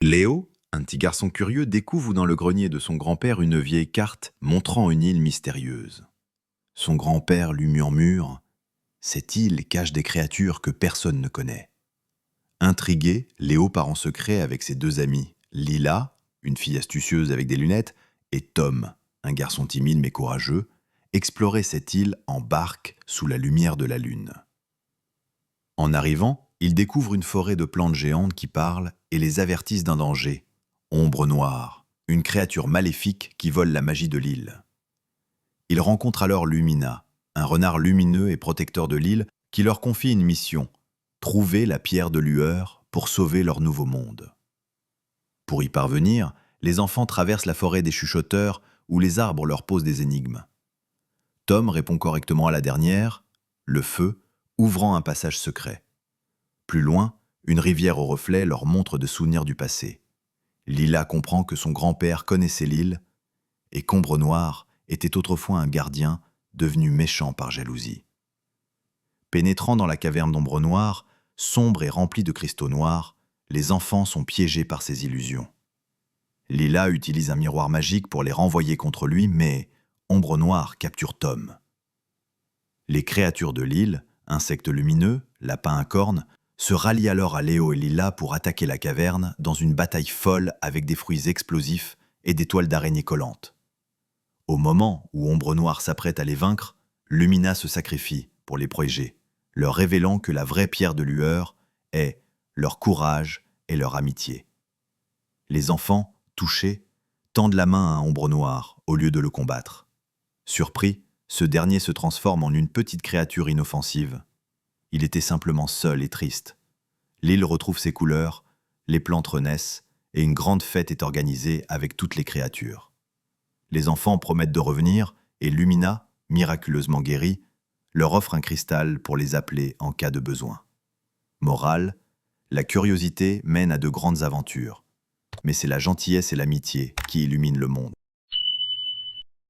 Léo, un petit garçon curieux, découvre dans le grenier de son grand-père une vieille carte montrant une île mystérieuse. Son grand-père lui murmure: cette île cache des créatures que personne ne connaît. Intrigué, Léo part en secret avec ses deux amis, Lila, une fille astucieuse avec des lunettes, et Tom, un garçon timide mais courageux, explorer cette île en barque sous la lumière de la lune. En arrivant, ils découvrent une forêt de plantes géantes qui parlent et les avertissent d'un danger. Ombre noire, une créature maléfique qui vole la magie de l'île. Ils rencontrent alors Lumina, un renard lumineux et protecteur de l'île qui leur confie une mission: trouver la pierre de lueur pour sauver leur nouveau monde. Pour y parvenir, les enfants traversent la forêt des chuchoteurs où les arbres leur posent des énigmes. Tom répond correctement à la dernière, le feu, ouvrant un passage secret. Plus loin, une rivière au reflet leur montre de souvenirs du passé. Lila comprend que son grand-père connaissait l'île et qu'Ombre Noire était autrefois un gardien devenu méchant par jalousie. Pénétrant dans la caverne d'Ombre Noire, sombre et remplie de cristaux noirs, les enfants sont piégés par ses illusions. Lila utilise un miroir magique pour les renvoyer contre lui, mais Ombre Noire capture Tom. Les créatures de l'île, insectes lumineux, lapins à cornes, se rallient alors à Léo et Lila pour attaquer la caverne dans une bataille folle avec des fruits explosifs et des toiles d'araignées collantes. Au moment où Ombre Noire s'apprête à les vaincre, Lumina se sacrifie pour les protéger, leur révélant que la vraie pierre de lueur est leur courage et leur amitié. Les enfants, touchés, tendent la main à Ombre Noire au lieu de le combattre. Surpris, ce dernier se transforme en une petite créature inoffensive. Il était simplement seul et triste. L'île retrouve ses couleurs, les plantes renaissent et une grande fête est organisée avec toutes les créatures. Les enfants promettent de revenir et Lumina, miraculeusement guérie, leur offre un cristal pour les appeler en cas de besoin. Morale, la curiosité mène à de grandes aventures, mais c'est la gentillesse et l'amitié qui illuminent le monde.